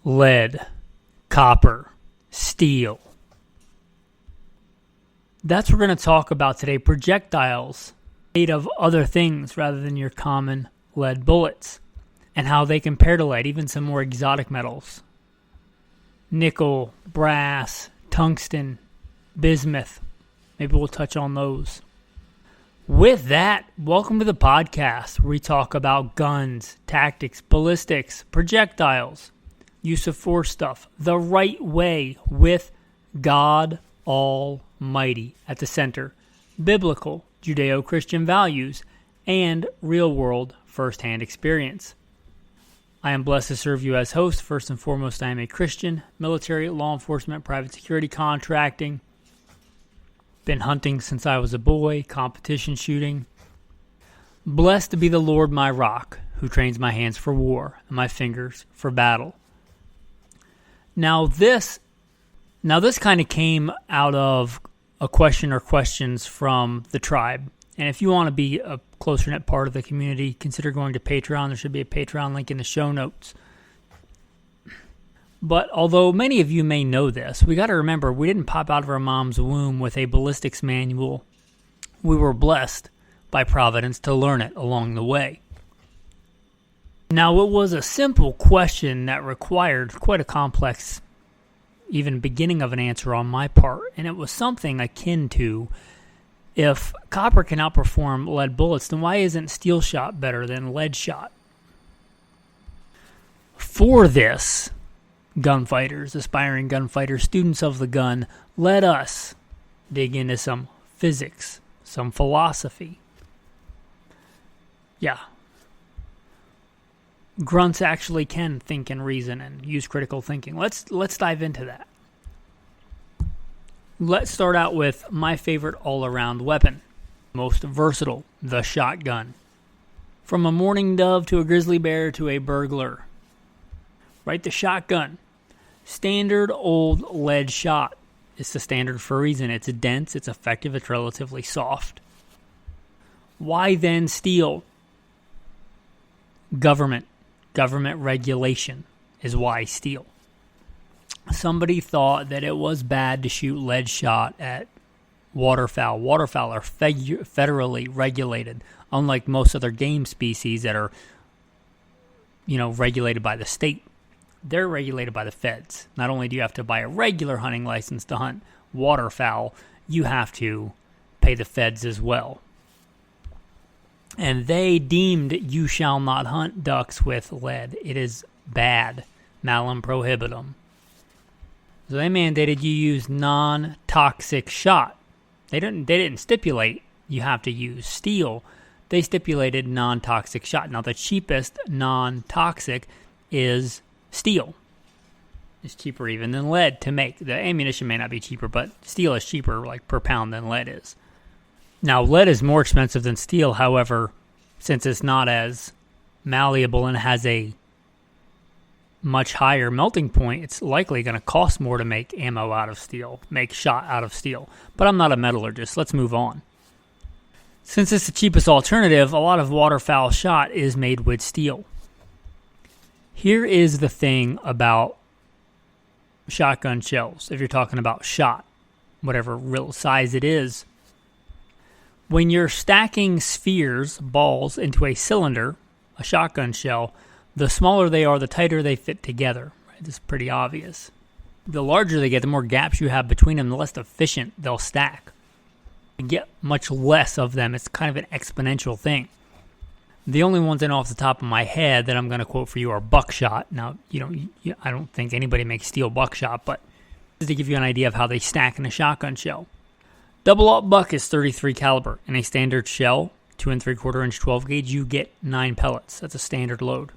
lead, copper, steel. That's what we're going to talk about today. Projectiles made of other things rather than your common lead bullets, and how they compare to lead, even some more exotic metals. Nickel, brass, tungsten, bismuth. Maybe we'll touch on those. With that, welcome to the podcast where we talk about guns, tactics, ballistics, projectiles, use of force stuff, the right way with God Almighty at the center, biblical, Judeo-Christian values, and real-world first-hand experience. I am blessed to serve you as host. First and foremost, I am a Christian, military, law enforcement, private security, contracting. Been hunting since I was a boy, competition shooting. Blessed to be the Lord my rock, who trains my hands for war and my fingers for battle. Now this kind of came out of a question or questions from the tribe. And if you want to be a closer-knit part of the community, consider going to Patreon. There should be a Patreon link in the show notes. But although many of you may know this, we got to remember we didn't pop out of our mom's womb with a ballistics manual. We were blessed by Providence to learn it along the way. Now, it was a simple question that required quite a complex, even beginning of an answer on my part, and it was something akin to, if copper can outperform lead bullets, then why isn't steel shot better than lead shot? For this, gunfighters, aspiring gunfighters, students of the gun, let us dig into some physics, some philosophy. Yeah. Grunts actually can think and reason and use critical thinking. Let's dive into that. Let's start out with my favorite all-around weapon, most versatile, the shotgun. From a mourning dove to a grizzly bear to a burglar. Right, the shotgun. Standard old lead shot. It's the standard for a reason. It's dense, it's effective, it's relatively soft. Why then steel? Government regulation is why steel. Somebody thought that it was bad to shoot lead shot at waterfowl. Waterfowl are federally regulated, unlike most other game species that are, regulated by the state. They're regulated by the feds. Not only do you have to buy a regular hunting license to hunt waterfowl, you have to pay the feds as well. And they deemed you shall not hunt ducks with lead. It is bad. Malum prohibitum. So they mandated you use non-toxic shot. They didn't stipulate you have to use steel. They stipulated non-toxic shot. Now the cheapest non-toxic is steel. It's cheaper even than lead to make. The ammunition may not be cheaper, but steel is cheaper like per pound than lead is. Now lead is more expensive than steel, however, since it's not as malleable and has a much higher melting point, it's likely going to cost more to make ammo out of steel, make shot out of steel. But I'm not a metallurgist. Let's move on. Since it's the cheapest alternative, a lot of waterfowl shot is made with steel. Here is the thing about shotgun shells, if you're talking about shot, whatever real size it is. When you're stacking spheres, balls, into a cylinder, a shotgun shell, the smaller they are, the tighter they fit together. Right? This is pretty obvious. The larger they get, the more gaps you have between them, the less efficient they'll stack. You get much less of them. It's kind of an exponential thing. The only ones I know off the top of my head that I'm going to quote for you are buckshot. Now, I don't think anybody makes steel buckshot, but just to give you an idea of how they stack in a shotgun shell. Double-aught buck is 33 caliber. In a standard shell, 2 3/4 inch 12 gauge, you get 9 pellets. That's a standard load.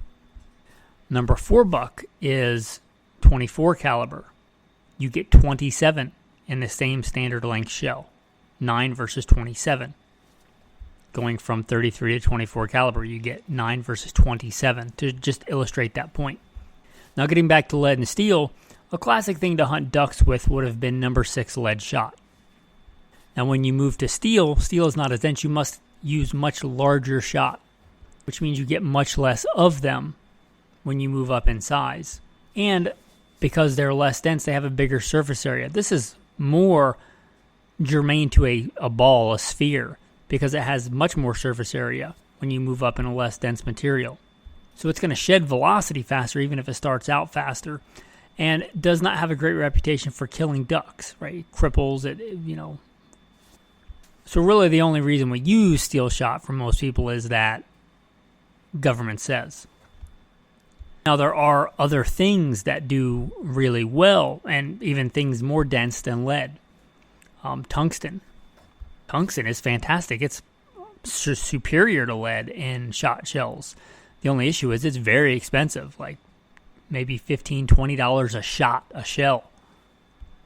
Number 4 buck is 24 caliber. You get 27 in the same standard length shell. 9 versus 27. Going from 33 to 24 caliber, you get 9 versus 27 to just illustrate that point. Now getting back to lead and steel, a classic thing to hunt ducks with would have been number 6 lead shot. Now when you move to steel, steel is not as dense. You must use much larger shot, which means you get much less of them when you move up in size. And because they're less dense, they have a bigger surface area. This is more germane to a ball, a sphere, because it has much more surface area when you move up in a less dense material. So it's going to shed velocity faster, even if it starts out faster, and does not have a great reputation for killing ducks, right? It cripples it, So really the only reason we use steel shot for most people is that government says. Now, there are other things that do really well, and even things more dense than lead. Tungsten. Tungsten is fantastic. It's superior to lead in shot shells. The only issue is it's very expensive, like maybe $15, $20 a shot, a shell.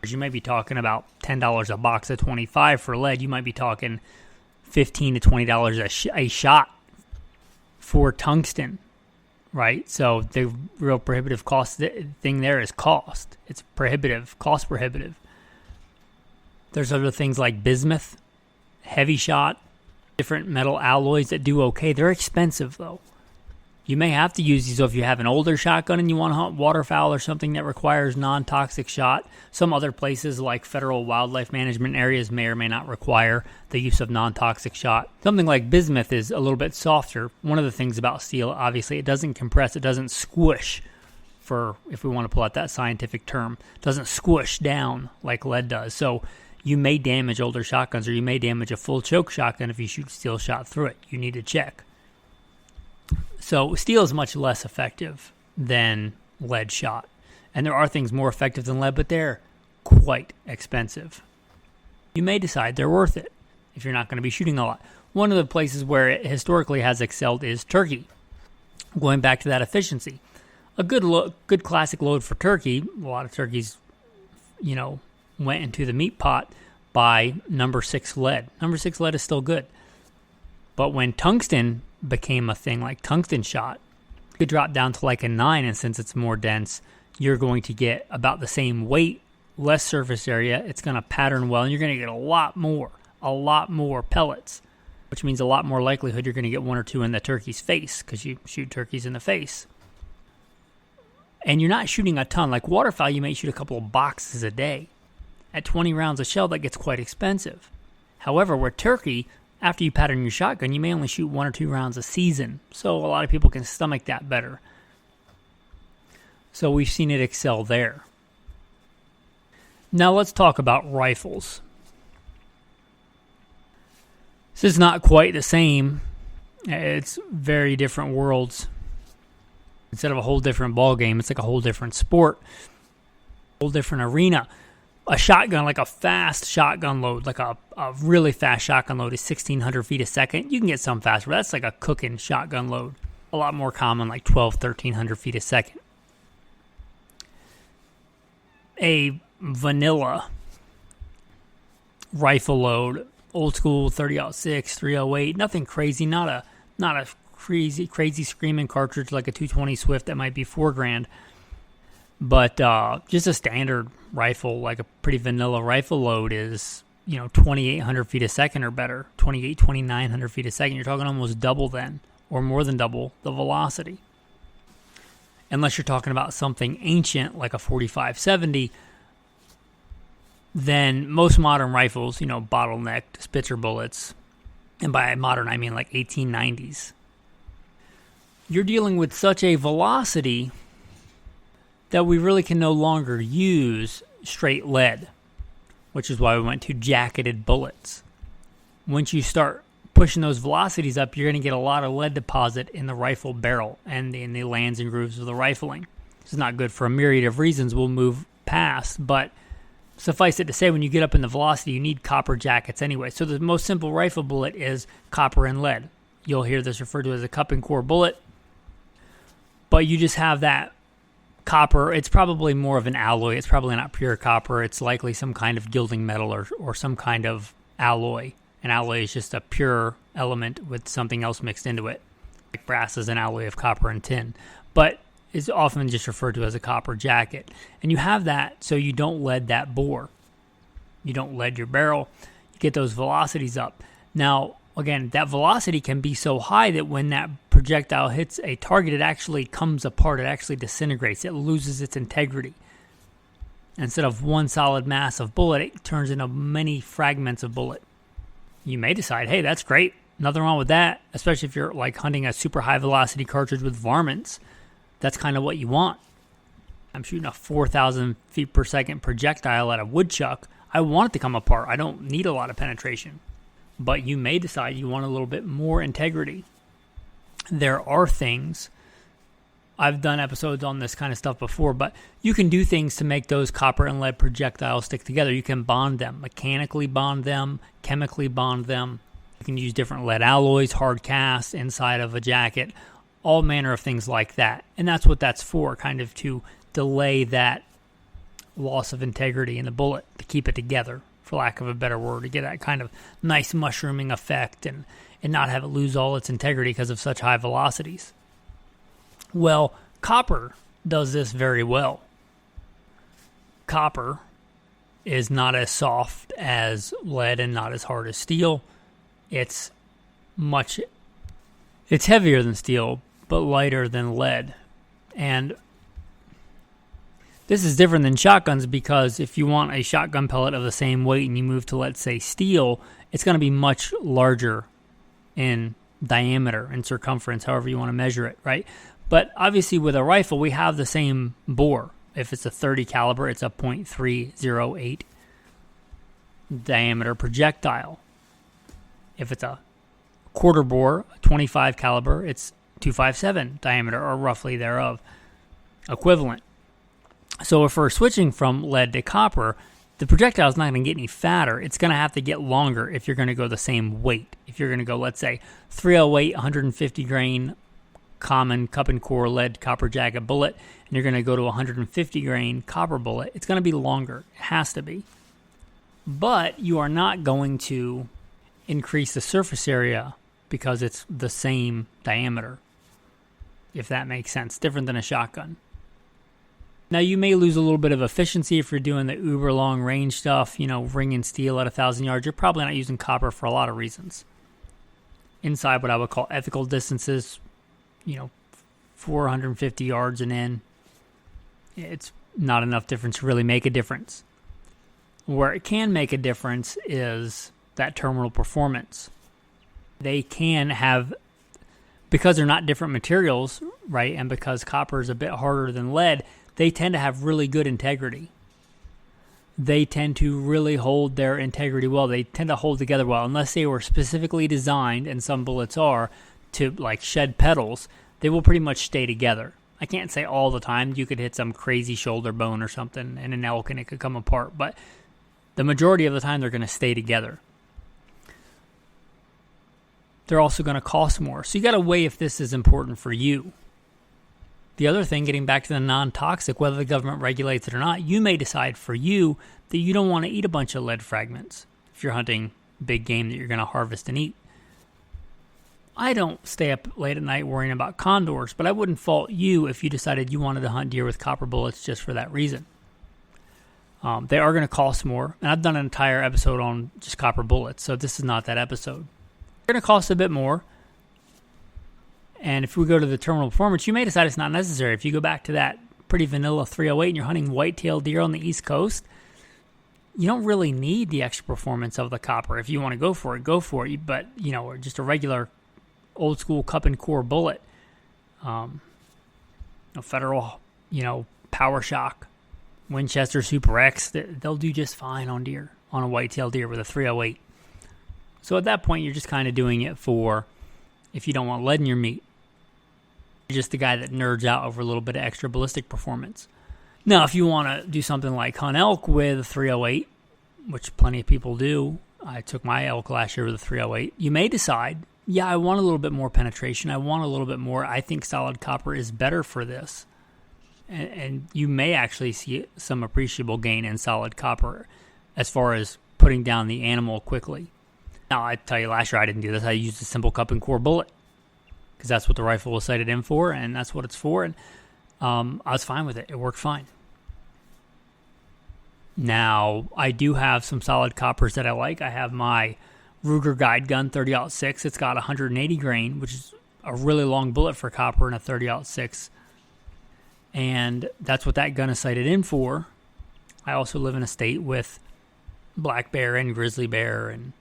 You might be talking about $10 a box of 25 for lead. You might be talking $15 to $20 a shot for tungsten. Right, so the real prohibitive cost thing there is cost. It's prohibitive, cost prohibitive. There's other things like bismuth, heavy shot, different metal alloys that do okay. They're expensive though. You may have to use these if you have an older shotgun and you want to hunt waterfowl or something that requires non-toxic shot. Some other places like federal wildlife management areas may or may not require the use of non-toxic shot. Something like bismuth is a little bit softer. One of the things about steel, obviously, it doesn't compress, it doesn't squish, for if we want to pull out that scientific term. It doesn't squish down like lead does. So you may damage older shotguns, or you may damage a full choke shotgun if you shoot steel shot through it. You need to check. So steel is much less effective than lead shot. And there are things more effective than lead, but they're quite expensive. You may decide they're worth it if you're not going to be shooting a lot. One of the places where it historically has excelled is turkey. Going back to that efficiency. A good classic load for turkey, a lot of turkeys, went into the meat pot by number 6 lead. Number 6 lead is still good. But when tungsten became a thing, like tungsten shot, you drop down to like a 9, and since it's more dense, you're going to get about the same weight, less surface area. It's going to pattern well, and you're going to get a lot more pellets, which means a lot more likelihood you're going to get 1 or 2 in the turkey's face, because you shoot turkeys in the face. And you're not shooting a ton. Like waterfowl, you may shoot a couple of boxes a day. At 20 rounds a shell, that gets quite expensive. However, with turkey, after you pattern your shotgun, you may only shoot 1 or 2 rounds a season. So a lot of people can stomach that better. So we've seen it excel there. Now let's talk about rifles. This is not quite the same. It's very different worlds. Instead of a whole different ball game, it's like a whole different sport, a whole different arena. A shotgun, like a fast shotgun load, like a really fast shotgun load is 1,600 feet a second. You can get some faster, but that's like a cooking shotgun load. A lot more common, like 1,100 feet a second. A vanilla rifle load, old school 30-06, 308, nothing crazy, not a crazy screaming cartridge like a 220 Swift that might be $4,000. But just a standard rifle, like a pretty vanilla rifle load is, 2,800 feet a second or better, 2,900 feet a second. You're talking almost double then, or more than double the velocity. Unless you're talking about something ancient like a 45-70, then most modern rifles, bottlenecked Spitzer bullets, and by modern I mean like 1890s. You're dealing with such a velocity that we really can no longer use straight lead, which is why we went to jacketed bullets. Once you start pushing those velocities up, you're going to get a lot of lead deposit in the rifle barrel and in the lands and grooves of the rifling. This is not good for a myriad of reasons we'll move past, but suffice it to say, when you get up in the velocity, you need copper jackets anyway. So the most simple rifle bullet is copper and lead. You'll hear this referred to as a cup and core bullet, but you just have that copper. It's probably more of an alloy. It's probably not pure copper. It's likely some kind of gilding metal or some kind of alloy. An alloy is just a pure element with something else mixed into it. Like brass is an alloy of copper and tin, but it's often just referred to as a copper jacket. And you have that so you don't lead that bore. You don't lead your barrel. You get those velocities up. Now, again, that velocity can be so high that when that projectile hits a target, it actually comes apart. It actually disintegrates. It loses its integrity. Instead of one solid mass of bullet, it turns into many fragments of bullet. You may decide, hey, that's great. Nothing wrong with that, especially if you're like hunting a super high velocity cartridge with varmints. That's kind of what you want. I'm shooting a 4,000 feet per second projectile at a woodchuck. I want it to come apart. I don't need a lot of penetration. But you may decide you want a little bit more integrity. There are things, I've done episodes on this kind of stuff before, but you can do things to make those copper and lead projectiles stick together. You can bond them, mechanically bond them, chemically bond them. You can use different lead alloys, hard cast inside of a jacket, all manner of things like that. And that's what that's for, kind of to delay that loss of integrity in the bullet, to keep it together, for lack of a better word, to get that kind of nice mushrooming effect and not have it lose all its integrity because of such high velocities. Well, copper does this very well. Copper is not as soft as lead and not as hard as steel. It's heavier than steel, but lighter than lead. And this is different than shotguns because if you want a shotgun pellet of the same weight and you move to, let's say, steel, it's going to be much larger in diameter and circumference, however you want to measure it, right? But obviously with a rifle, we have the same bore. If it's a 30 caliber, it's a .308 diameter projectile. If it's a quarter bore, 25 caliber, it's 257 diameter, or roughly thereof, equivalent. So if we're switching from lead to copper, the projectile is not going to get any fatter. It's going to have to get longer if you're going to go the same weight. If you're going to go, let's say, 308, 150 grain, common cup and core lead copper jacket bullet, and you're going to go to 150 grain copper bullet, it's going to be longer. It has to be. But you are not going to increase the surface area because it's the same diameter, if that makes sense. Different than a shotgun. Now, you may lose a little bit of efficiency if you're doing the uber long range stuff, ringing steel at 1,000 yards. You're probably not using copper for a lot of reasons. Inside what I would call ethical distances, 450 yards and in, it's not enough difference to really make a difference. Where it can make a difference is that terminal performance. They can have, because they're not different materials, right, and because copper is a bit harder than lead, they tend to have really good integrity. They tend to really hold their integrity well. They tend to hold together well, unless they were specifically designed, and some bullets are, to like shed petals. They will pretty much stay together. I can't say all the time. You could hit some crazy shoulder bone or something and an elk and it could come apart, but the majority of the time they're going to stay together. They're also going to cost more. So you got to weigh if this is important for you. The other thing, getting back to the non-toxic, whether the government regulates it or not, you may decide for you that you don't want to eat a bunch of lead fragments if you're hunting big game that you're going to harvest and eat. I don't stay up late at night worrying about condors, but I wouldn't fault you if you decided you wanted to hunt deer with copper bullets just for that reason. They are going to cost more, and I've done an entire episode on just copper bullets, so this is not that episode. They're going to cost a bit more. And if we go to the terminal performance, you may decide it's not necessary. If you go back to that pretty vanilla 308 and you're hunting white-tailed deer on the East Coast, you don't really need the extra performance of the copper. If you want to go for it, go for it. But, just a regular old-school cup and core bullet, a Federal, Power Shock, Winchester Super X, they'll do just fine on deer, on a white-tailed deer with a 308. So at that point, you're just kind of doing it for if you don't want lead in your meat. You're just the guy that nerds out over a little bit of extra ballistic performance. Now, if you want to do something like hunt elk with a 308, which plenty of people do, I took my elk last year with a 308, you may decide, yeah, I want a little bit more penetration. I want a little bit more. I think solid copper is better for this. And you may actually see some appreciable gain in solid copper as far as putting down the animal quickly. Now, I tell you, last year I didn't do this. I used a simple cup and core bullet because that's what the rifle was sighted in for, and that's what it's for. And I was fine with it. It worked fine. Now, I do have some solid coppers that I like. I have my Ruger guide gun 30-06. It's got 180 grain, which is a really long bullet for copper in a 30-06. And that's what that gun is sighted in for. I also live in a state with black bear and grizzly bear and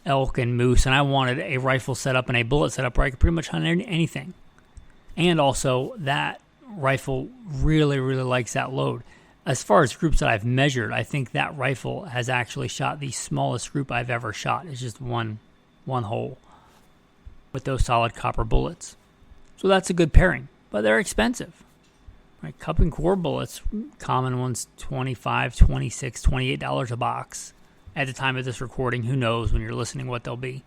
elk and moose, and I wanted a rifle setup and a bullet setup where I could pretty much hunt anything. And also, that rifle really, really likes that load. As far as groups that I've measured, I think that rifle has actually shot the smallest group I've ever shot. It's just one hole with those solid copper bullets. So that's a good pairing, but they're expensive. Right, cup and core bullets, common ones, $25, $26, $28 a box. At the time of this recording, who knows when you're listening what they'll be.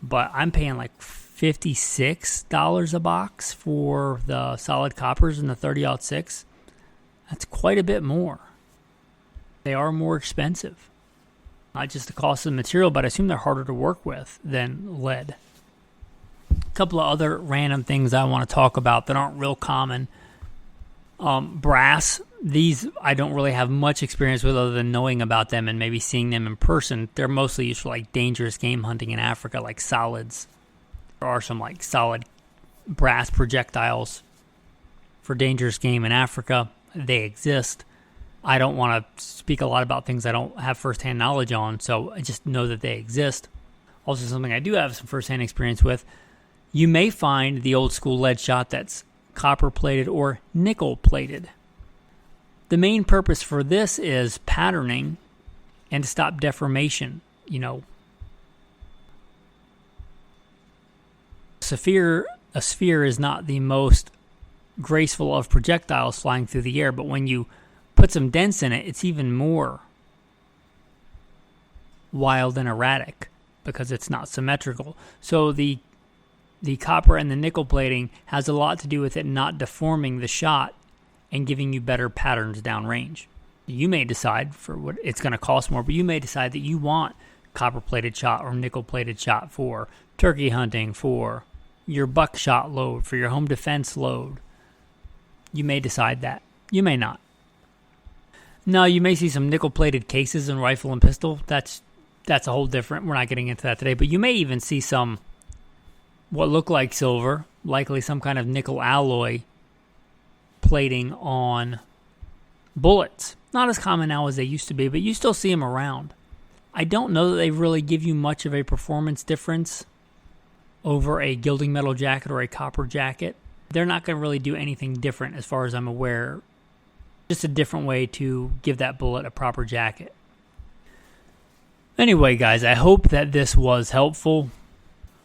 But I'm paying like $56 a box for the solid coppers in the 30-06. That's quite a bit more. They are more expensive. Not just the cost of the material, but I assume they're harder to work with than lead. A couple of other random things I want to talk about that aren't real common. Brass, these I don't really have much experience with other than knowing about them and maybe seeing them in person. They're mostly used for like dangerous game hunting in Africa, like solids. There are some like solid brass projectiles for dangerous game in Africa. They exist. I don't want to speak a lot about things I don't have firsthand knowledge on, so I just know that they exist. Also, something I do have some firsthand experience with, you may find the old school lead shot that's copper plated or nickel plated. The main purpose for this is patterning and to stop deformation. You know, a sphere is not the most graceful of projectiles flying through the air, but when you put some dents in it, it's even more wild and erratic because it's not symmetrical. So the copper and the nickel plating has a lot to do with it not deforming the shot and giving you better patterns downrange. You may decide for what it's going to cost more, but you may decide that you want copper plated shot or nickel plated shot for turkey hunting, for your buckshot load, for your home defense load. You may decide that. You may not. Now, you may see some nickel-plated cases in rifle and pistol. That's a whole different. We're not getting into that today. But you may even see some what look like silver, likely some kind of nickel alloy plating on bullets. Not as common now as they used to be, but you still see them around. I don't know that they really give you much of a performance difference over a gilding metal jacket or a copper jacket. They're not going to really do anything different as far as I'm aware. Just a different way to give that bullet a proper jacket. Anyway, guys, I hope that this was helpful.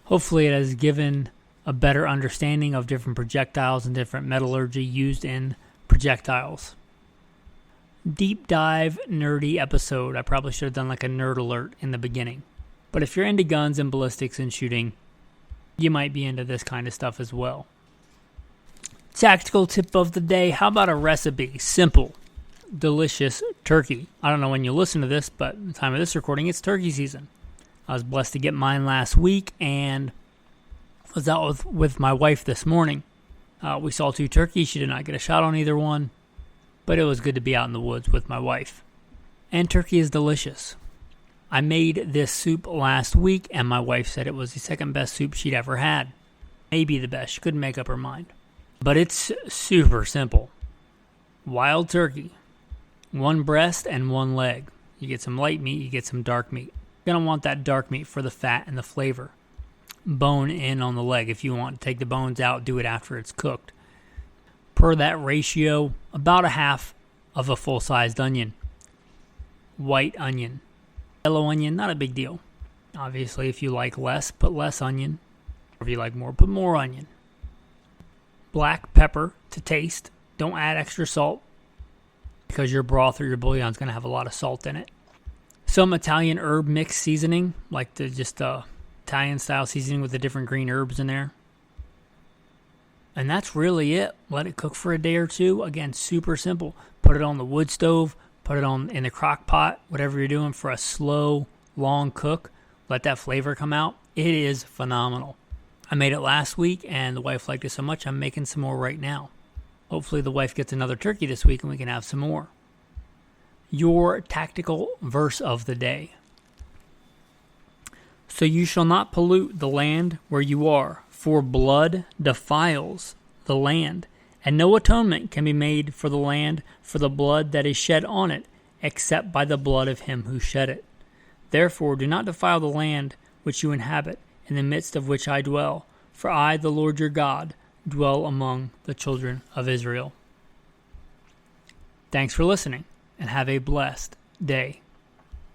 Hopefully it has given a better understanding of different projectiles and different metallurgy used in projectiles. Deep dive, nerdy episode. I probably should have done like a nerd alert in the beginning. But if you're into guns and ballistics and shooting, you might be into this kind of stuff as well. Tactical tip of the day. How about a recipe? Simple, delicious turkey. I don't know when you listen to this, but at the time of this recording, it's turkey season. I was blessed to get mine last week and was out with my wife this morning. We saw 2 turkeys. She did not get a shot on either one, but it was good to be out in the woods with my wife. And turkey is delicious. I made this soup last week, and my wife said it was the second best soup she'd ever had. Maybe the best. She couldn't make up her mind. But it's super simple. Wild turkey, 1 breast and 1 leg. You get some light meat, you get some dark meat. You're going to want that dark meat for the fat and the flavor. Bone in on the leg. If you want to take the bones out, do it after it's cooked. Per that ratio, about a half of a full-sized onion. White onion. Yellow onion, not a big deal. Obviously, if you like less, put less onion. Or if you like more, put more onion. Black pepper to taste. Don't add extra salt because your broth or your bouillon is going to have a lot of salt in it. Some Italian herb mix seasoning, like the Italian style seasoning with the different green herbs in there. And that's really it. Let it cook for a day or two. Again, super simple. Put it on the wood stove. Put it on in the crock pot. Whatever you're doing for a slow, long cook. Let that flavor come out. It is phenomenal. I made it last week, and the wife liked it so much, I'm making some more right now. Hopefully the wife gets another turkey this week, and we can have some more. Your tactical verse of the day. So you shall not pollute the land where you are, For blood defiles the land, and no atonement can be made for the land for the blood that is shed on it, except by the blood of him who shed it. Therefore do not defile the land which you inhabit, in the midst of which I dwell, for I, the Lord your God, dwell among the children of Israel. Thanks for listening, and have a blessed day.